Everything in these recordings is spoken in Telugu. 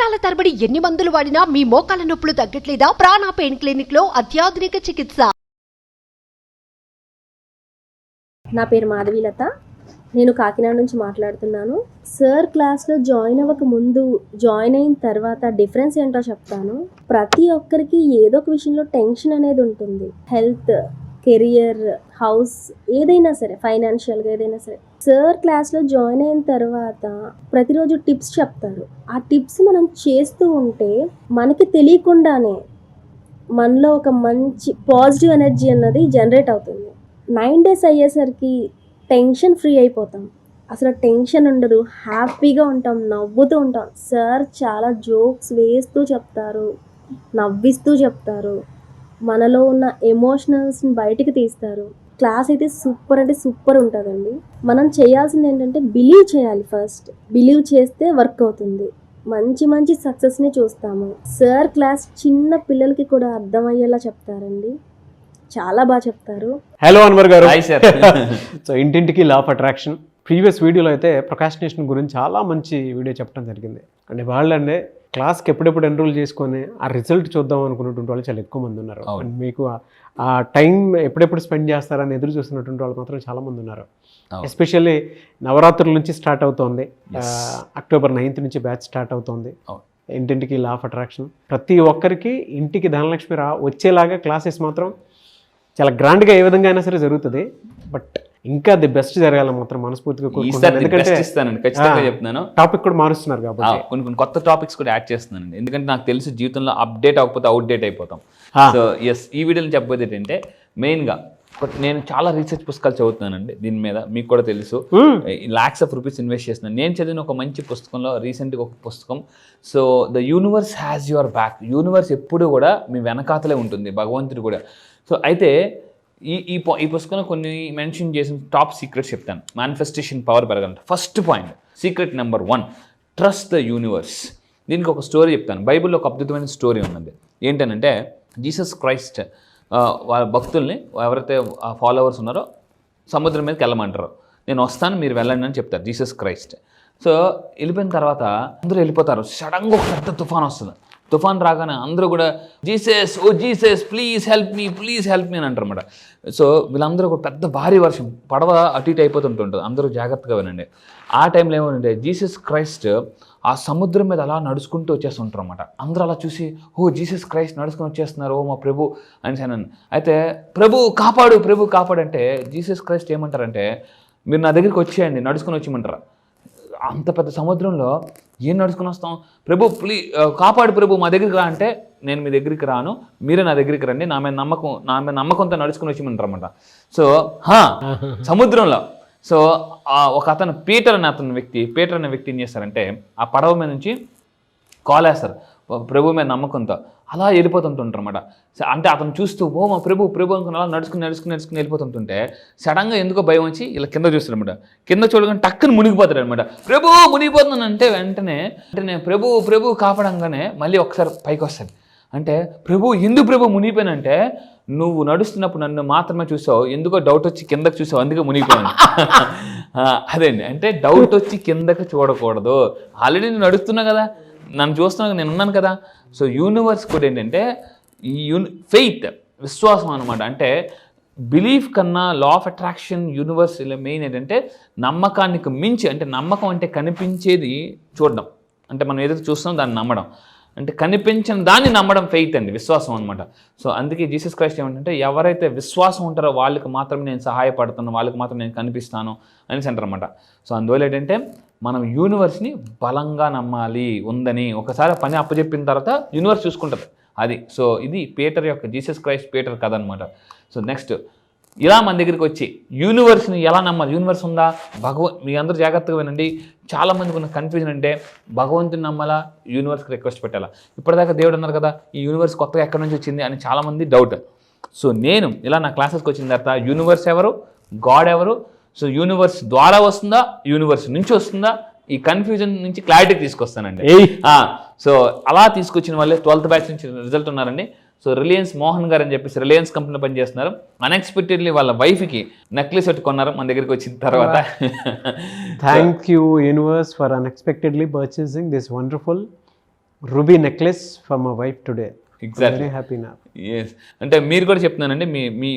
సంవత్సరాల తరబడి ఎన్ని మందులు వాడినా మీ మోకాల నొప్పులు తగ్గట్లేదా? ప్రాణ పెయిన్ క్లినిక్ లో అత్యాధునిక చికిత్స. నా పేరు మాధవీలత. నేను కాకినాడ నుంచి మాట్లాడుతున్నాను. సార్ క్లాస్లో జాయిన్ అవ్వక ముందు, జాయిన్ అయిన తర్వాత డిఫరెన్స్ ఏంటో చెప్తాను. ప్రతి ఒక్కరికి ఏదో ఒక విషయంలో టెన్షన్ అనేది ఉంటుంది. హెల్త్, కెరియర్, హౌస్, ఏదైనా సరే, ఫైనాన్షియల్గా ఏదైనా సరే. సార్ క్లాస్లో జాయిన్ అయిన తర్వాత ప్రతిరోజు టిప్స్ చెప్తారు. ఆ టిప్స్ మనం చేస్తూ ఉంటే మనకి తెలియకుండానే మనలో ఒక మంచి పాజిటివ్ ఎనర్జీ అన్నది జనరేట్ అవుతుంది. 9 days అయ్యేసరికి టెన్షన్ ఫ్రీ అయిపోతాం. అసలు టెన్షన్ ఉండదు, హ్యాపీగా ఉంటాం, నవ్వుతూ ఉంటాం. సార్ చాలా జోక్స్ వేస్తూ చెప్తారు, నవ్విస్తూ చెప్తారు, మనలో ఉన్న ఎమోషనల్స్ని బయటికి తీస్తారు. క్లాస్ అయితే సూపర్ అంటే సూపర్ ఉంటుందండి. మనం చేయాల్సింది ఏంటంటే బిలీవ్ చేయాలి. ఫస్ట్ బిలీవ్ చేస్తే వర్క్ అవుతుంది. మంచి మంచి సక్సెస్ని చూస్తాము. సార్ క్లాస్ చిన్న పిల్లలకి కూడా అర్థమయ్యేలా చెప్తారండి. చాలా బాగా చెప్తారు. హలో అన్వర్ గారు. సో ఇంటింటికి లా ఆఫ్ అట్రాక్షన్ ప్రీవియస్ వీడియోలో అయితే ప్రొకాస్టినేషన్ గురించి చాలా మంచి వీడియో చెప్పడం జరిగింది. అంటే వాళ్ళంటే క్లాస్కి ఎప్పుడెప్పుడు ఎన్రోల్ చేసుకొని ఆ రిజల్ట్ చూద్దాం అనుకున్నటువంటి వాళ్ళు చాలా ఎక్కువ మంది ఉన్నారు. అండ్ మీకు ఆ టైం ఎప్పుడెప్పుడు స్పెండ్ చేస్తారని ఎదురు చూస్తున్నటువంటి వాళ్ళు మాత్రం చాలా మంది ఉన్నారు. ఎస్పెషల్లీ నవరాత్రుల నుంచి స్టార్ట్ అవుతోంది. October 9th నుంచి బ్యాచ్ స్టార్ట్ అవుతోంది. ఇంటింటికి లా ఆఫ్ అట్రాక్షన్ ప్రతి ఒక్కరికి ఇంటికి ధనలక్ష్మి వచ్చేలాగా క్లాసెస్ మాత్రం చాలా గ్రాండ్గా ఏ విధంగా అయినా సరే జరుగుతుంది. బట్ ఇంకా ది బెస్ట్ జరగాలని మాత్రం మనస్ఫూర్తిగా కోరుకుంటున్నాను. ఎందుకంటే ఖచ్చితంగా చెప్తున్నాను, టాపిక్ కూడా మారుస్తున్నారు కాబట్టి కొన్ని కొత్త టాపిక్స్ కూడా యాడ్ చేస్తున్నానండి. ఎందుకంటే నాకు తెలిసి జీవితంలో అప్డేట్ అవ్వకపోతే అవుట్డేట్ అయిపోతాం. సో ఎస్, ఈ వీడియోలో చెప్పబోయేది ఏంటంటే మెయిన్గా నేను చాలా రీసెర్చ్ పుస్తకాలు చదువుతున్నానండి దీని మీద. మీకు కూడా తెలుసు, lakhs of rupees ఇన్వెస్ట్ చేస్తున్నాను. నేను చదివిన ఒక మంచి పుస్తకంలో రీసెంట్గా ఒక పుస్తకం, so the universe has your back. Universe ఎప్పుడు కూడా మీ వెనకాతలే ఉంటుంది, భగవంతుడు కూడా. సో అయితే ఈ పుస్తకంలో కొన్ని మెన్షన్ చేసిన టాప్ సీక్రెట్స్ చెప్తాను. మేనిఫెస్టేషన్ పవర్ పెరగాలంటే first point, secret number 1, trust the universe. దీనికి ఒక స్టోరీ చెప్తాను. బైబిల్లో ఒక అద్భుతమైన స్టోరీ ఉన్నది. ఏంటనంటే జీసస్ క్రైస్ట్ వాళ్ళ భక్తుల్ని, ఎవరైతే ఫాలోవర్స్ ఉన్నారో, సముద్రం మీదకి వెళ్ళమంటారు. నేను వస్తాను, మీరు వెళ్ళండి అని చెప్తారు జీసస్ క్రైస్ట్. సో వెళ్ళిపోయిన తర్వాత అందరూ వెళ్ళిపోతారు. సడన్గా ఒక పెద్ద తుఫాన్ వస్తుంది. తుఫాన్ రాగానే అందరూ కూడా Jesus, oh Jesus please help me అని అంటారు అన్నమాట. సో వీళ్ళందరూ కూడా పెద్ద భారీ వర్షం, పడవ అటు ఇటు అయిపోతుంటుంది. అందరూ జాగ్రత్తగా వినండి. ఆ టైంలో ఏమంటే జీసస్ క్రైస్ట్ ఆ సముద్రం మీద అలా నడుచుకుంటూ వచ్చేస్తుంటారు అన్నమాట. అందరూ అలా చూసి, ఓ జీసస్ క్రైస్ట్ నడుచుకుని వచ్చేస్తున్నారు, ఓ మా ప్రభు అని అన్నాను. అయితే ప్రభు కాపాడు అంటే జీసస్ క్రైస్ట్ ఏమంటారంటే, మీరు నా దగ్గరికి వచ్చేయండి, నడుచుకుని వచ్చేయమంటారా. అంత పెద్ద సముద్రంలో ఏం నడుచుకుని వస్తాం? ప్రభు కాపాడు ప్రభు, మా దగ్గరికి రా అంటే, నేను మీ దగ్గరికి రాను, మీరే నా దగ్గరికి రండి, నా మీద నమ్మకంతో నడుచుకుని వచ్చేయమంటారు అన్నమాట. సో సముద్రంలో సో ఒక అతను పీటర్ అనే వ్యక్తి ఏం చేస్తారంటే, ఆ పడవ మీద నుంచి కాలేస్తారు ప్రభు మీద నమ్మకంతో. అలా వెళ్ళిపోతుంటుంటారు అన్నమాట. అంటే అతను చూస్తూ, ఓ మా ప్రభు అనుకుని అలా నడుచుకుని వెళ్ళిపోతుంటుంటే సడన్గా ఎందుకో భయం వచ్చి ఇలా కింద చూస్తారనమాట. కింద చూడగానే టక్కుని మునిగిపోతాడు అనమాట. ప్రభు మునిగిపోతున్నాను అంటే వెంటనే ప్రభు కాపాడంగానే మళ్ళీ ఒకసారి పైకి వస్తాడు. అంటే ఎందుకు ప్రభు మునిగిపోయినంటే, నువ్వు నడుస్తున్నప్పుడు నన్ను మాత్రమే చూసావు, ఎందుకో డౌట్ వచ్చి కిందకు చూసావు, అందుకే మునిగిపోయాను. అదేండి, అంటే డౌట్ వచ్చి కిందకు చూడకూడదు. ఆల్రెడీ నేను నడుస్తున్నా కదా, నన్ను చూస్తున్నాను, నేను ఉన్నాను కదా. సో యూనివర్స్ కూడా ఏంటంటే ఫెయిత్, విశ్వాసం అనమాట. అంటే బిలీఫ్ కన్నా లా ఆఫ్ అట్రాక్షన్, యూనివర్స్ మెయిన్ ఏంటంటే నమ్మకానికి మించి, అంటే నమ్మకం అంటే కనిపించేది చూడడం, అంటే మనం ఏదైతే చూస్తున్నాం దాన్ని నమ్మడం, అంటే కనిపించిన దాన్ని నమ్మడం ఫెయిత్ అండి, విశ్వాసం అనమాట. సో అందుకే జీసస్ క్రైస్ట్ ఏమంటే, ఎవరైతే విశ్వాసం ఉంటారో వాళ్ళకి మాత్రమే నేను సహాయపడుతాను, వాళ్ళకి మాత్రం నేను కనిపిస్తాను అనేసి అంటారన్నమాట. సో అందువల్ల ఏంటంటే మనం యూనివర్స్ని బలంగా నమ్మాలి ఉందని. ఒకసారి పని అప్పచెప్పిన తర్వాత యూనివర్స్ చూసుకుంటుంది అది. సో ఇది జీసస్ క్రైస్ట్ పీటర్ కథ అనమాట. సో నెక్స్ట్, ఇలా మన దగ్గరికి వచ్చి యూనివర్స్ని ఎలా నమ్మాలి? యూనివర్స్ ఉందా? మీ అందరూ జాగ్రత్తగా వినండి. చాలామందికి ఉన్న కన్ఫ్యూజన్ అంటే, భగవంతుని నమ్మాలా, యూనివర్స్కి రిక్వెస్ట్ పెట్టాలా? ఇప్పటిదాకా దేవుడు అన్నారు కదా, ఈ యూనివర్స్ కొత్తగా ఎక్కడి నుంచి వచ్చింది అని చాలామంది డౌట్. సో నేను ఇలా నా క్లాసెస్కి వచ్చిన తర్వాత యూనివర్స్ ఎవరు, గాడ్ ఎవరు, సో యూనివర్స్ ద్వారా వస్తుందా, యూనివర్స్ నుంచి వస్తుందా, ఈ కన్ఫ్యూజన్ నుంచి క్లారిటీకి తీసుకొస్తానండి. సో అలా తీసుకొచ్చిన వాళ్ళే 12th బ్యాచ్ నుంచి రిజల్ట్ ఉన్నారండి. సో రిలయన్స్ మోహన్ గారు అని చెప్పేసి రిలయన్స్ కంపెనీలో పనిచేస్తున్నారు. అన్ఎక్స్పెక్టెడ్లీ వాళ్ళ వైఫ్కి నెక్లెస్ ఒకటి కొన్నారు మన దగ్గరికి వచ్చిన తర్వాత. Thank you universe for unexpectedly purchasing this wonderful ruby necklace for my wife today. Exactly. Very happy నా. ఎస్, అంటే మీరు కూడా చెప్తున్నానండి,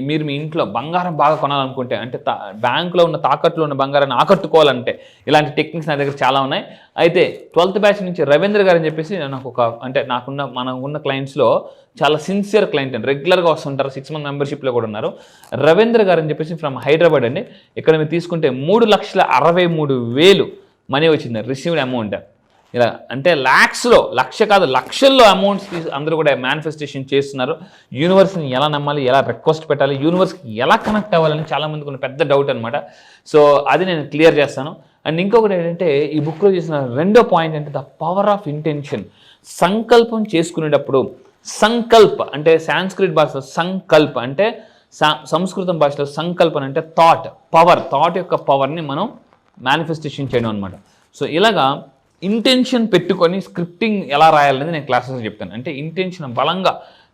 మీరు మీ ఇంట్లో బంగారం బాగా కొనాలనుకుంటే, అంటే బ్యాంకులో ఉన్న తాకట్టులో ఉన్న బంగారాన్ని ఆకట్టుకోవాలంటే ఇలాంటి టెక్నిక్స్ నా దగ్గర చాలా ఉన్నాయి. అయితే 12th బ్యాచ్ నుంచి రవీంద్ర గారు అని చెప్పేసి నాకు అంటే మనకున్న క్లయింట్స్లో చాలా సిన్సియర్ క్లయింట్ అండి, రెగ్యులర్గా వస్తుంటారు, 6 month మెంబర్షిప్లో కూడా ఉన్నారు. రవీంద్ర గారు అని చెప్పేసి ఫ్రమ్ హైదరాబాద్ అండి. ఇక్కడ మీరు తీసుకుంటే 3,63,000 మనీ వచ్చింది రిసీవ్డ్ అమౌంట్. ఇలా అంటే ల్యాక్స్లో, లక్ష కాదు లక్షల్లో అమౌంట్స్ అందరూ కూడా మేనిఫెస్టేషన్ చేస్తున్నారు. యూనివర్స్ని ఎలా నమ్మాలి, ఎలా రిక్వెస్ట్ పెట్టాలి, యూనివర్స్కి ఎలా కనెక్ట్ అవ్వాలని చాలామందికి ఉన్న పెద్ద డౌట్ అనమాట. సో అది నేను క్లియర్ చేస్తాను. అండ్ ఇంకొకటి ఏంటంటే ఈ బుక్లో చేసిన రెండో పాయింట్ అంటే ద పవర్ ఆఫ్ ఇంటెన్షన్. సంకల్పం చేసుకునేటప్పుడు, సంకల్ప అంటే సాంస్క్రిట్ భాషలో సంకల్ప అంటే, సంస్కృతం భాషలో సంకల్పన అంటే థాట్ పవర్, థాట్ యొక్క పవర్ని మనం మేనిఫెస్టేషన్ చేయడం అనమాట. సో ఇలాగా ఇంటెన్షన్ పెట్టుకొని స్క్రిప్టింగ్ ఎలా రాయాలనేది నేను క్లాసెస్లో చెప్తాను. అంటే ఇంటెన్షన్ బలంగా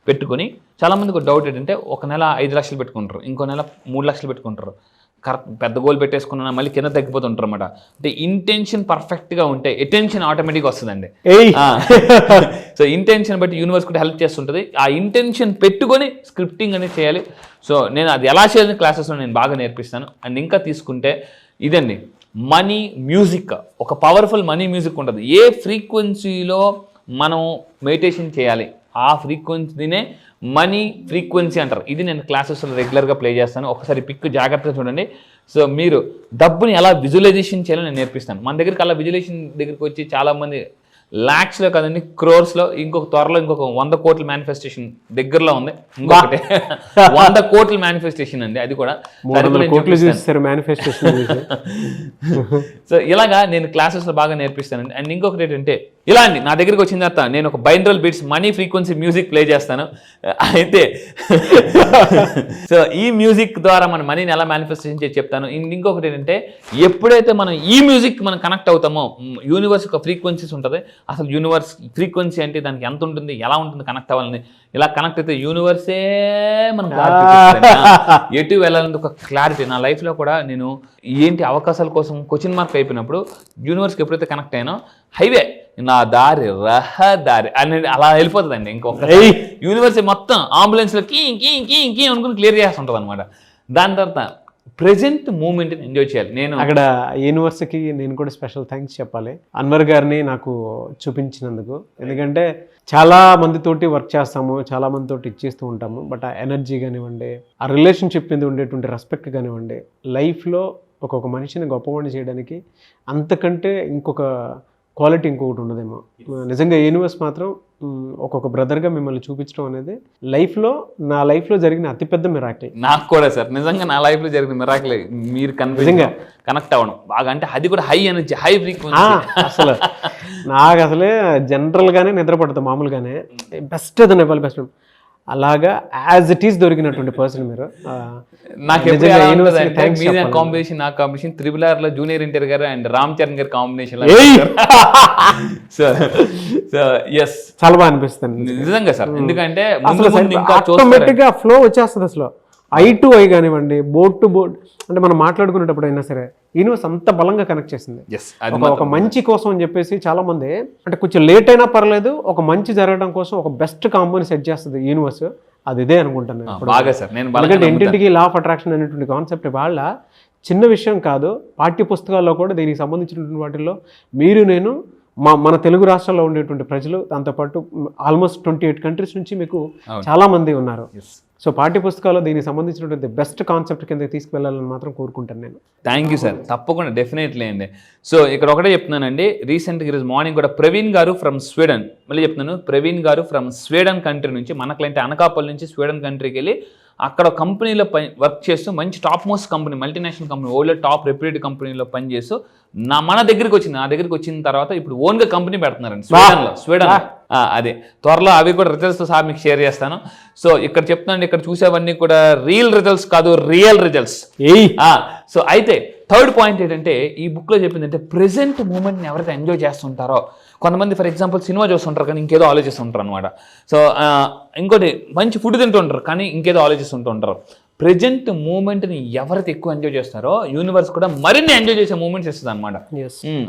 పెట్టుకొని, చాలామందికి ఒక డౌట్ ఏంటంటే ఒక నెల 5 లక్షలు పెట్టుకుంటారు, ఇంకో నెల 3 లక్షలు పెట్టుకుంటారు, కరెక్ట్ పెద్ద గోల్ పెట్టేసుకున్నా మళ్ళీ కింద తగ్గిపోతుంటారు అనమాట. అంటే ఇంటెన్షన్ పర్ఫెక్ట్గా ఉంటే అటెన్షన్ ఆటోమేటిక్గా వస్తుందండి. సో ఇంటెన్షన్ బట్టి యూనివర్స్ కూడా హెల్ప్ చేస్తుంటుంది. ఆ ఇంటెన్షన్ పెట్టుకొని స్క్రిప్టింగ్ అనేది చేయాలి. సో నేను అది ఎలా చేయాలని క్లాసెస్లో నేను బాగా నేర్పిస్తాను. అండ్ ఇంకా తీసుకుంటే ఇదండి మనీ మ్యూజిక్, ఒక పవర్ఫుల్ మనీ మ్యూజిక్ ఉంటుంది. ఏ ఫ్రీక్వెన్సీలో మనం మెడిటేషన్ చేయాలి ఆ ఫ్రీక్వెన్సీనే మనీ ఫ్రీక్వెన్సీ అంటారు. ఇది నేను క్లాసెస్లో రెగ్యులర్గా ప్లే చేస్తాను. ఒకసారి పిక్ జాగ్రత్తగా చూడండి. సో మీరు డబ్బుని ఎలా విజువలైజేషన్ చేయాలో నేను నేర్పిస్తాను. మన దగ్గరికి అలా విజువలైజేషన్ దగ్గరికి వచ్చి చాలామంది ల్యాక్స్లో కదండి, క్రోర్స్లో, ఇంకొక త్వరలో ఇంకొక 100 కోట్ల మేనిఫెస్టేషన్ దగ్గరలో ఉంది. ఇంకొకటి 100 కోట్ల మేనిఫెస్టేషన్ అండి, అది కూడా. సో ఇలాగా నేను క్లాసెస్లో బాగా నేర్పిస్తానండి. అండ్ ఇంకొకటి ఏంటంటే ఇలా అండి, నా దగ్గరికి వచ్చిన తర్వాత నేను ఒక binaural beats money frequency music play చేస్తాను. అయితే సో ఈ మ్యూజిక్ ద్వారా మన మనీని ఎలా మేనిఫెస్టేషన్ చేసి చెప్తాను. ఇంకొకటి ఏంటంటే ఎప్పుడైతే మనం ఈ మ్యూజిక్ మనం కనెక్ట్ అవుతామో, యూనివర్స్ యొక్క ఫ్రీక్వెన్సీస్ ఉంటుంది, అసలు యూనివర్స్ ఫ్రీక్వెన్సీ అంటే దానికి ఎంత ఉంటుంది, ఎలా ఉంటుంది కనెక్ట్ అవ్వాలని. ఇలా కనెక్ట్ అయితే యూనివర్సే మనం ఎటు వెళ్ళాలని ఒక క్లారిటీ. నా లైఫ్లో కూడా నేను ఏంటి అవకాశాల కోసం క్వశ్చన్ మార్క్ అయిపోయినప్పుడు యూనివర్స్కి ఎప్పుడైతే కనెక్ట్ అయినా హైవే నా దారి రహదారి అనేది అలా వెళ్ళిపోతుందండి. ఇంకొక యూనివర్స్ మొత్తం అంబులెన్స్లో కీ కీ కీ కీ అనుకుని క్లియర్ చేస్తుంటుంది అనమాట. దాని తర్వాత ప్రెజెంట్ మూమెంట్ని ఎంజాయ్ చేయాలి. నేను అక్కడ యూనివర్స్కి నేను కూడా స్పెషల్ థ్యాంక్స్ చెప్పాలి, అన్వర్ గారిని నాకు చూపించినందుకు. ఎందుకంటే చాలా మందితోటి వర్క్ చేస్తాము, చాలా మందితోటి ఇచ్చేస్తూ ఉంటాము, బట్ ఆ ఎనర్జీ కానివ్వండి, ఆ రిలేషన్షిప్ మీద ఉండేటువంటి రెస్పెక్ట్ కానివ్వండి, లైఫ్లో ఒక్కొక్క మనిషిని గొప్పవాడిని చేయడానికి అంతకంటే ఇంకొక క్వాలిటీ ఇంకొకటి ఉండదేమో. నిజంగా యూనివర్స్ మాత్రం ఒక్కొక్క బ్రదర్గా మిమ్మల్ని చూపించడం అనేది నా లైఫ్లో జరిగిన అతిపెద్ద మిరాకిల్. నాకు కూడా సార్ నిజంగా నా లైఫ్లో జరిగిన మిరాకిల్ మీరు నిజంగా కనెక్ట్ అవ్వడం బాగా, అంటే అది కూడా హై ఎనర్జీ, హై ఫ్రీక్వెన్సీ. అసలు నాకు అసలే జనరల్గానే నిద్రపడుతుంది మామూలుగానే, బెస్ట్ అదనే వాళ్ళు బెస్ట్. అలాగా యాజ్ ఇట్ ఈస్ దొరికినటువంటి పర్సన్ మీరు. నాకు కాంబినేషన్, నా కాంబినేషన్ RRR లో జూనియర్ ఎన్టీఆర్ గారు అండ్ రామ్ చరణ్ గారి కాంబినేషన్. ఎస్ చాలా బాగా అనిపిస్తుంది నిజంగా సార్. ఎందుకంటే ఆటోమేటిక్ గా ఫ్లో వచ్చేస్తుంది. అసలు ఐ టు ఐ కానివ్వండి, బోర్డ్ టు బోర్డ్, అంటే మనం మాట్లాడుకునేటప్పుడు అయినా సరే యూనివర్స్ అంత బలంగా కనెక్ట్ చేసింది. ఒక మంచి కోసం అని చెప్పేసి చాలా మంది, అంటే కొంచెం లేట్ అయినా పర్లేదు, ఒక మంచి జరగడం కోసం ఒక బెస్ట్ కాంబోని సెట్ చేస్తుంది యూనివర్స్. అది ఇదే అనుకుంటాను. ఎందుకంటే ఇంటింటికి లా ఆఫ్ అట్రాక్షన్ అనేటువంటి కాన్సెప్ట్ వాళ్ళ చిన్న విషయం కాదు. పాఠ్య పుస్తకాల్లో కూడా దీనికి సంబంధించినటువంటి వాటిల్లో నేను మన తెలుగు రాష్ట్రాల్లో ఉండేటువంటి ప్రజలు, దాంతోపాటు ఆల్మోస్ట్ 28 కంట్రీస్ నుంచి మీకు చాలా మంది ఉన్నారు. సో పాఠ్య పుస్తకాల్లో దీనికి సంబంధించినటువంటి బెస్ట్ కాన్సెప్ట్ కింద తీసుకువెళ్ళాలని మాత్రం కోరుకుంటాను నేను. థ్యాంక్ యూ సార్, తప్పకుండా డెఫినెట్లీ అండి. సో ఇక్కడ ఒకటే చెప్తున్నానండి, రీసెంట్గా ఈరోజు మార్నింగ్ కూడా ప్రవీణ్ గారు ఫ్రమ్ స్వీడన్, మళ్ళీ చెప్తున్నాను, ప్రవీణ్ గారు ఫ్రమ్ స్వీడన్ కంట్రీ నుంచి, మన క్లయింట్ అనకాపల్లి నుంచి స్వీడన్ కంట్రీకి వెళ్ళి అక్కడ కంపెనీలో వర్క్ చేస్తూ మంచి top most company, multinational company, world top reputed కంపెనీలో పనిచేస్తూ మన దగ్గరికి వచ్చింది. నా దగ్గరికి వచ్చిన తర్వాత ఇప్పుడు ఓన్గా కంపెనీ పెడుతున్నారండి స్వీడన్. అదే త్వరలో అవి కూడా రిజల్ట్స్ సహా మీకు షేర్ చేస్తాను. సో ఇక్కడ చెప్తున్నాను, ఇక్కడ చూసేవన్నీ కూడా రియల్ రిజల్ట్స్ కాదు, రియల్ రిజల్ట్స్. సో అయితే థర్డ్ పాయింట్ ఏంటంటే ఈ బుక్లో చెప్పింది అంటే ప్రెజెంట్ మూమెంట్ని ఎవరైతే ఎంజాయ్ చేస్తుంటారో, కొంతమంది ఫర్ ఎగ్జాంపుల్ సినిమా చూస్తుంటారు కానీ ఇంకేదో ఆలోచిస్తుంటారు అనమాట. సో ఇంకోటి మంచి ఫుడ్ తింటుంటారు కానీ ఇంకేదో ఆలోచిస్తుంటారు. ప్రజెంట్ మూమెంట్ని ఎవరైతే ఎక్కువ ఎంజాయ్ చేస్తారో యూనివర్స్ కూడా మరిన్ని ఎంజాయ్ చేసే మూమెంట్స్ ఇస్తుంది అనమాట.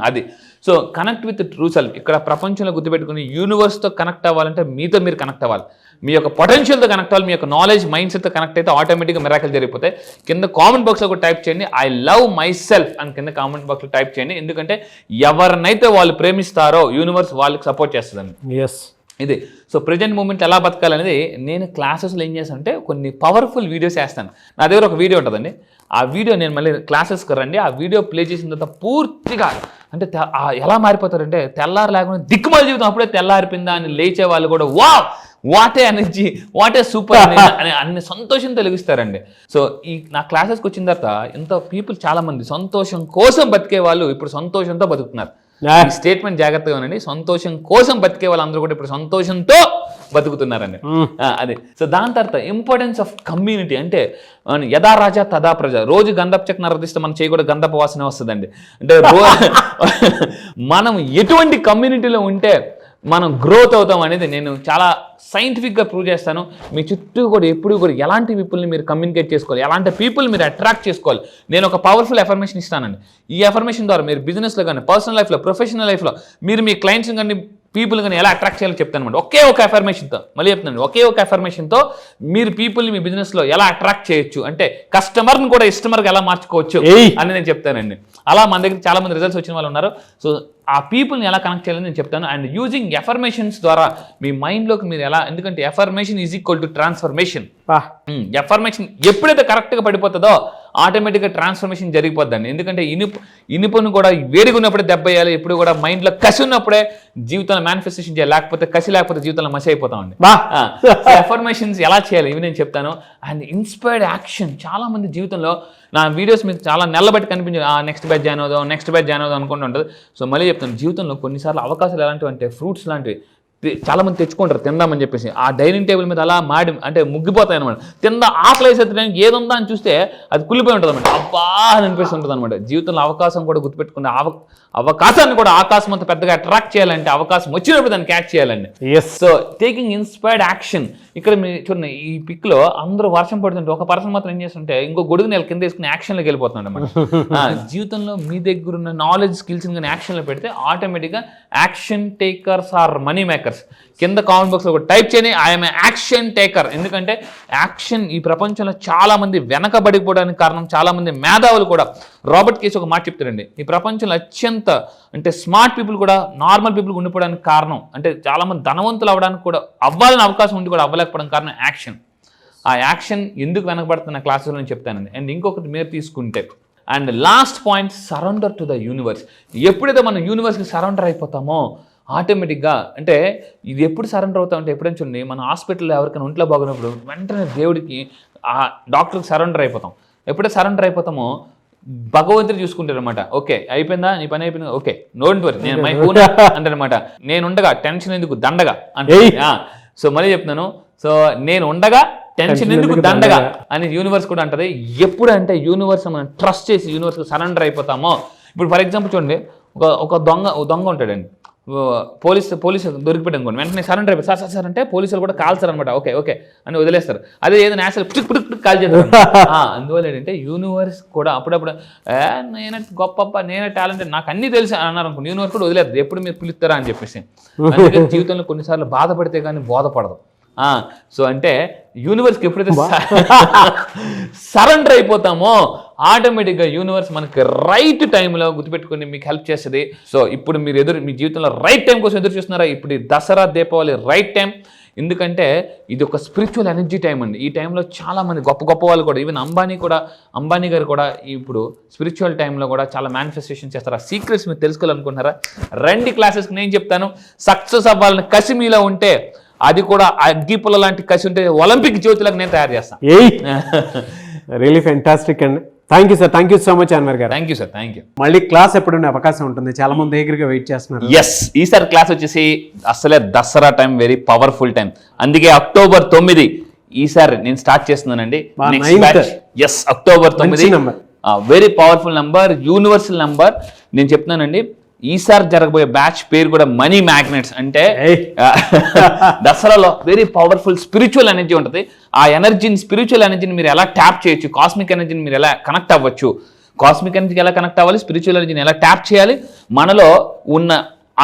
అది so connect with true self. ఇక్కడ ప్రపంచంలో గుర్తుపెట్టుకుని యూనివర్స్తో కనెక్ట్ అవ్వాలంటే మీతో మీరు కనెక్ట్ అవ్వాలి, మీ యొక్క పొటెన్షియల్తో కనెక్ట్ అవ్వాలి, మీ యొక్క నాలెడ్జ్ మైండ్ సెట్తో కనెక్ట్ అయితే ఆటోమేటిక్గా మిరాకిల్ జరిగిపోతాయి. కింద కామెంట్ బాక్స్లో కూడా టైప్ చేయండి ఐ లవ్ మై సెల్ఫ్ అని కింద కామెంట్ బాక్స్లో టైప్ చేయండి. ఎందుకంటే ఎవరినైతే వాళ్ళు ప్రేమిస్తారో యూనివర్స్ వాళ్ళకి సపోర్ట్ చేస్తుందండి. ఇది సో ప్రజెంట్ మూమెంట్ ఎలా బతకాలనేది నేను క్లాసెస్లో ఏం చేస్తాను అంటే కొన్ని పవర్ఫుల్ వీడియోస్ వేస్తాను. నా దగ్గర ఒక వీడియో ఉంటుందండి, ఆ వీడియో నేను మళ్ళీ క్లాసెస్కి రండి, ఆ వీడియో ప్లే చేసిన తర్వాత పూర్తిగా అంటే ఎలా మారిపోతారంటే తెల్లారు లేకుండా దిక్కుమాల జీవితం అప్పుడే తెల్లారిపోయిందా అని లేచే వాళ్ళు కూడా వాటే ఎనర్జీ వాటే సూపర్ అని అన్ని సంతోషంతో వెలిగిస్తారండి. సో ఈ నా క్లాసెస్కి వచ్చిన తర్వాత ఇంత పీపుల్ చాలా మంది సంతోషం కోసం బతికే వాళ్ళు ఇప్పుడు సంతోషంతో బతుకుతున్నారు. ఈ స్టేట్మెంట్ జాగ్రత్తగా ఉండండి, సంతోషం కోసం బతికే వాళ్ళందరూ కూడా ఇప్పుడు సంతోషంతో బతుకుతున్నారండి. అదే సో దాని తర్వాత ఇంపార్టెన్స్ ఆఫ్ కమ్యూనిటీ అంటే యథా రాజా తదా ప్రజ. రోజు గంధపు చెక్క నరదిస్తే మనం చేయకూడదు, గంధపు వాసన వస్తుందండి. అంటే మనం ఎటువంటి కమ్యూనిటీలో ఉంటే మనం గ్రోత్ అవుతాం అనేది నేను చాలా సైంటిఫిక్గా ప్రూవ్ చేస్తాను. మీ చుట్టూ కూడా ఎప్పుడు కూడా ఎలాంటి పీపుల్ని మీరు కమ్యూనికేట్ చేసుకోవాలి, ఎలాంటి పీపుల్ మీరు అట్రాక్ట్ చేసుకోవాలి. నేను ఒక పవర్ఫుల్ ఎఫర్మేషన్ ఇస్తానండి. ఈ ఎఫర్మేషన్ ద్వారా మీరు బిజినెస్లో కానీ పర్సనల్ లైఫ్లో ప్రొఫెషనల్ లైఫ్లో మీరు మీ క్లయింట్స్ కానీ పీపుల్ కానీ ఎలా అట్రాక్ట్ చేయాలో చెప్తాను అనమాట. ఒకే ఒక ఎఫర్మేషన్తో మళ్ళీ చెప్తాను, ఒకే ఒక ఎఫర్మేషన్తో మీరు పీపుల్ని మీ బిజినెస్లో ఎలా అట్రాక్ట్ చేయొచ్చు అంటే కస్టమర్ని కూడా ఇష్టమర్గా ఎలా మార్చుకోవచ్చు అని నేను చెప్తానండి. అలా మన దగ్గర చాలా మంది రిజల్ట్స్ వచ్చిన వాళ్ళు ఉన్నారు. సో ఆ పీపుల్ని ఎలా కనెక్ట్ చేయాలని నేను చెప్తాను. అండ్ యూజింగ్ ఎఫర్మేషన్స్ ద్వారా మీ మైండ్లోకి మీరు ఎలా, ఎందుకంటే affirmation is equal to transformation. Affirmation ఎప్పుడైతే కరెక్ట్గా పడిపోతుందో ఆటోమేటిక్గా ట్రాన్స్ఫర్మేషన్ జరిగిపోద్దండి. ఎందుకంటే ఇనుపను కూడా వేడిగా ఉన్నప్పుడే దెబ్బ వేయాలి, ఎప్పుడు కూడా మైండ్లో కసి ఉన్నప్పుడే జీవితంలో మేనిఫెస్టేషన్ చేయాలి, లేకపోతే కసి లేకపోతే జీవితంలో మసి అయిపోతామండి. ఎఫర్మేషన్స్ ఎలా చేయాలి ఇవి నేను చెప్తాను. And inspired action. చాలా మంది జీవితంలో నా వీడియోస్ మీకు చాలా నెలబట్టి కనిపించింది, నెక్స్ట్ బ్యాచ్ జాయిన్ అవుదాం అనుకుంటూ ఉంటుంది. సో మళ్ళీ చెప్తాను, జీవితంలో కొన్నిసార్లు అవకాశాలు ఎలాంటివి అంటే ఫ్రూట్స్ లాంటివి చాలా మంది తెచ్చుకుంటారు తిందామని చెప్పేసి, ఆ డైనింగ్ టేబుల్ మీద అలా మాడి అంటే ముగ్గిపోతాయి అనమాట. తిందా ఆకలి వేసేదానికి ఏదుందా అని చూస్తే అది కుళ్ళిపోయి ఉంటుంది అనమాట, అబ్బా అని అనిపిస్తుంటుంది అనమాట. జీవితంలో అవకాశం కూడా గుర్తుపెట్టుకునే అవకాశాన్ని కూడా ఆకాశం అంత పెద్దగా అట్రాక్ట్ చేయాలంటే అవకాశం వచ్చినప్పుడు దాన్ని క్యాచ్ చేయాలండి. So taking inspired action. ఇక్కడ మీరు చూడండి ఈ పిక్లో అందరూ వర్షం పడుతుంటే ఒక పర్సన్ మాత్రం ఏం చేస్తుంటే ఇంకో గొడుగు నెల కింద వేసుకుని యాక్షన్లోకి వెళ్ళిపోతున్నాడు అనమాట. జీవితంలో మీ దగ్గర ఉన్న నాలెడ్జ్ స్కిల్స్ కానీ యాక్షన్లో పెడితే ఆటోమేటిక్గా action takers are money makers. కింద కామెంట్ బాక్స్లో ఒక టైప్ చేయండి ఐఎమ్ యాక్షన్ టేకర్. ఎందుకంటే యాక్షన్ ఈ ప్రపంచంలో చాలా మంది వెనకబడిపోవడానికి కారణం, చాలా మంది మేధావులు కూడా రాబర్ట్ కేస్ ఒక మాట చెప్తారండి, ఈ ప్రపంచంలో అత్యంత అంటే స్మార్ట్ పీపుల్ కూడా నార్మల్ పీపుల్ ఉండిపోవడానికి కారణం, అంటే చాలా మంది ధనవంతులు అవ్వడానికి కూడా అవ్వాలని అవకాశం ఉండి కూడా అవ్వలేకపోవడం కారణం యాక్షన్. ఆ యాక్షన్ ఎందుకు వెనకబడుతున్న క్లాసులో నేను చెప్తానండి. అండ్ ఇంకొకటి మీరు తీసుకుంటే and last point, surrender to the universe. ఎప్పుడైతే మనం యూనివర్స్కి సరెండర్ అయిపోతామో ఆటోమేటిక్గా, అంటే ఇది ఎప్పుడు సరెండర్ అవుతామంటే ఎప్పుడైనా చూడండి మన హాస్పిటల్లో ఎవరికైనా ఒంట్లో బాగున్నప్పుడు వెంటనే దేవుడికి ఆ డాక్టర్కి సరెండర్ అయిపోతాం. ఎప్పుడైతే సరెండర్ అయిపోతామో భగవంతుడు చూసుకుంటారు అనమాట. ఓకే అయిపోయిందా నీ పని అయిపోయిందా, ఓకే డోంట్ వరీ నేను మై పూన అంటారనమాట. నేను ఉండగా టెన్షన్ ఎందుకు దండగా అంటే. సో మళ్ళీ చెప్తున్నాను, సో నేను ఉండగా టెన్షన్ ఎందుకు దండగా అని యూనివర్స్ కూడా అంటది. ఎప్పుడంటే యూనివర్స్ మనం ట్రస్ట్ చేసి యూనివర్స్కి సరెండర్ అయిపోతామో, ఇప్పుడు ఫర్ ఎగ్జాంపుల్ చూడండి ఒక దొంగ ఉంటాడండి, పోలీసు దొరికిపోయాడు అనుకోండి, వెంటనే సరెండర్ అయిపోయి సార్ అంటే పోలీసులు కూడా కాల్స్తారు అనమాట. ఓకే అని వదిలేస్తారు. అదే ఏదైనా యాక్సిల్ పుట్టుకు కాల్ చేస్తారు. అందువల్ల ఏంటంటే యూనివర్స్ కూడా అప్పుడప్పుడు నేనే గొప్ప నేనే టాలెంటెడ్ నాకు అన్నీ తెలుసు అన్నారు అనుకోండి, యూనివర్స్ కూడా వదిలేస్తారు ఎప్పుడు మీరు పిలుస్తారా అని చెప్పేసి. అందుకే జీవితంలో కొన్నిసార్లు బాధపడితే కానీ బోధపడదు. సో అంటే యూనివర్స్కి ఎప్పుడైతే సరెండర్ అయిపోతామో ఆటోమేటిక్గా యూనివర్స్ మనకి రైట్ టైంలో గుర్తుపెట్టుకుని మీకు హెల్ప్ చేస్తుంది. సో ఇప్పుడు మీరు మీ జీవితంలో రైట్ టైం కోసం ఎదురు చూస్తున్నారా? ఇప్పుడు దసరా దీపావళి రైట్ టైం. ఎందుకంటే ఇది ఒక స్పిరిచువల్ ఎనర్జీ టైం అండి. ఈ టైంలో చాలా మంది గొప్ప వాళ్ళు కూడా, ఈవెన్ అంబానీ గారు కూడా ఇప్పుడు స్పిరిచువల్ టైంలో కూడా చాలా మేనిఫెస్టేషన్ చేస్తారు. ఆ సీక్రెట్స్ మీరు తెలుసుకోవాలనుకుంటున్నారా? రండి క్లాసెస్కి నేను చెప్తాను. సక్సెస్ అవ్వాలని కసి మీలో ఉంటే, అది కూడా అగ్గిపుల్ల లాంటి కసి ఉంటే ఒలింపిక్ జ్యోతులకు నేను తయారు చేస్తాను. రియలీ ఫెంటాస్టిక్ అండి. Thank you sir, thank you so much Anwar garu. Thank you sir, thank you. మళ్ళీ క్లాస్ ఎప్పుడుండే అవకాశం ఉంటుంది? చాలా మంది దగ్గరగా వెయిట్ చేస్తున్నారు. ఎస్, ఈసారి క్లాస్ వచ్చేసి అసలే Dasara time, very powerful time. అందుకే October 9 ఈసారి నేను స్టార్ట్ చేస్తున్నానండి. Yes, October 9 very powerful number, universal number. నేను చెప్తున్నానండి, ఈసారి జరగబోయే బ్యాచ్ పేరు కూడా మనీ మ్యాగ్నెట్స్. అంటే ఏయ్. దసరాలో వెరీ పవర్ఫుల్ స్పిరిచువల్ ఎనర్జీ ఉంటుంది. ఆ ఎనర్జీని, స్పిరిచువల్ ఎనర్జీని మీరు ఎలా ట్యాప్ చేయొచ్చు, కాస్మిక్ ఎనర్జీని మీరు ఎలా కనెక్ట్ అవ్వచ్చు, కాస్మిక్ ఎనర్జీకి ఎలా కనెక్ట్ అవ్వాలి, స్పిరిచువల్ ఎనర్జీని ఎలా ట్యాప్ చేయాలి, మనలో ఉన్న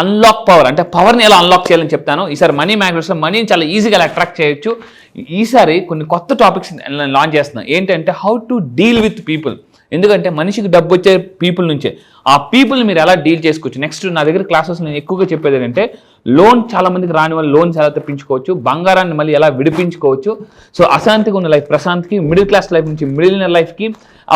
అన్లాక్ పవర్ అంటే పవర్ని ఎలా అన్లాక్ చేయాలని చెప్తాను. ఈసారి మనీ మ్యాగ్నెట్స్లో మనీని చాలా ఈజీగా ఎలా అట్రాక్ట్ చేయొచ్చు. ఈసారి కొన్ని కొత్త టాపిక్స్ లాంచ్ చేస్తున్నాను. ఏంటంటే how to deal with people. ఎందుకంటే మనిషికి డబ్బు వచ్చే పీపుల్ నుంచే. ఆ పీపుల్ని మీరు ఎలా డీల్ చేసుకోవచ్చు. నెక్స్ట్ నా దగ్గర క్లాసెస్ నేను ఎక్కువగా చెప్పేది ఏంటంటే లోన్ చాలా మందికి రాని వాళ్ళు లోన్స్ ఎలా తెప్పించుకోవచ్చు, బంగారాన్ని మళ్ళీ ఎలా విడిపించుకోవచ్చు. సో అశాంతిగా ఉన్న లైఫ్ ప్రశాంతికి, మిడిల్ క్లాస్ లైఫ్ నుంచి మిడిల్ లైఫ్కి,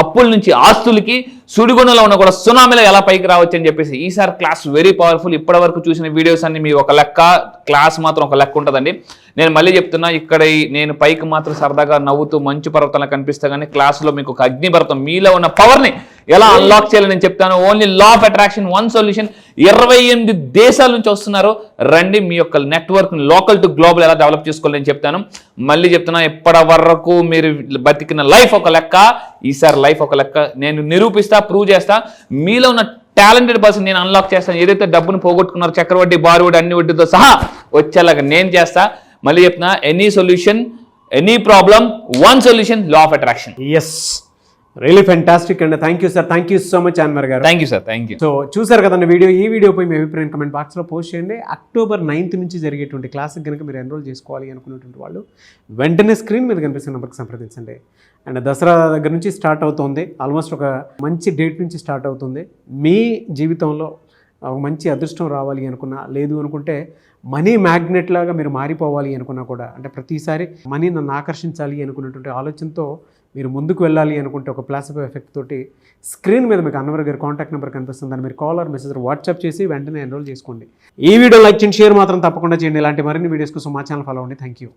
అప్పుల నుంచి ఆస్తులకి, సుడిగుణంలో ఉన్న కూడా సునామీలో ఎలా పైకి రావచ్చు అని చెప్పేసి ఈసారి క్లాస్ వెరీ పవర్ఫుల్. ఇప్పటివరకు చూసిన వీడియోస్ అన్ని మీ ఒక లెక్క, క్లాస్ మాత్రం ఒక లెక్క ఉంటుందండి. నేను మళ్ళీ చెప్తున్నా, ఇక్కడ నేను పైకి మాత్రం సరదాగా నవ్వుతూ మంచు పర్వతాలు కనిపిస్తా, కానీ క్లాస్లో మీకు ఒక అగ్ని పర్వతం, మీలో ఉన్న పవర్ని ఎలా అన్లాక్ చేయాలని నేను చెప్తాను. Only law of attraction, one solution. 28 దేశాల నుంచి వస్తున్నారు. రండి, మీ యొక్క నెట్వర్క్ లోకల్ టు గ్లోబల్ ఎలా డెవలప్ చేసుకోవాలని నేను చెప్తాను. మళ్ళీ చెప్తున్నా, ఇప్పటి వరకు మీరు బతికిన లైఫ్ ఒక లెక్క, ఈసారి లైఫ్ ఒక లెక్క. నేను నిరూపిస్తా, ప్రూవ్ చేస్తా. మీలో ఉన్న టాలెంటెడ్ పర్సన్ నేను అన్లాక్ చేస్తాను. ఏదైతే డబ్బును పోగొట్టుకున్నారో చక్రవడ్డీ, బారువడ్డీ, అన్ని వడ్డీతో సహా వచ్చేలాగా నేను చేస్తా. మళ్ళీ చెప్తున్నా, any solution, any problem, one solution, law of attraction. Yes, really fantastic అండి. Thank you sir, thank you so much Anwar garu. Thank you sir, thank you. So చూసారు కదండి వీడియో. ఈ వీడియోపై మీ అభిప్రాయం కమెంట్ బాక్స్లో పోస్ట్ చేయండి. అక్టోబర్ 9th నుంచి జరిగేటువంటి క్లాస్కి కనుక మీరు ఎన్రోల్ చేసుకోవాలి అనుకునేటువంటి వాళ్ళు వెంటనే స్క్రీన్ మీద కనిపిస్తున్న నెంబర్కి సంప్రదించండి. అండ్ దసరా దగ్గర నుంచి స్టార్ట్ అవుతుంది, ఆల్మోస్ట్ ఒక మంచి డేట్ నుంచి స్టార్ట్ అవుతుంది. మీ జీవితంలో ఒక మంచి అదృష్టం రావాలి అనుకున్నా, లేదు అనుకుంటే మనీ మ్యాగ్నెట్ లాగా మీరు మారిపోవాలి అనుకున్నా కూడా, అంటే ప్రతిసారి మనీ నన్ను ఆకర్షించాలి అనుకున్నటువంటి ఆలోచనతో మీరు ముందుకు వెళ్ళాలి అనుకుంటే ఒక ప్లాసిబో ఎఫెక్ట్ తోటి స్క్రీన్ మీద మీకు అన్వర్ గారి కాంటాక్ట్ నెంబర్ కనిపిస్తుంది. దాన్ని మీరు కాల్ ఆర్ మెసేజ్ వాట్సాప్ చేసి వెంటనే ఎన్రోల్ చేసుకోండి. ఈ వీడియో లైక్ చేయండి, షేర్ మాత్రం తప్పకుండా చేయండి. ఇలాంటి మరిన్ని వీడియోస్ కోసం మా ఛానల్ ఫాలో అవ్వండి. Thank you.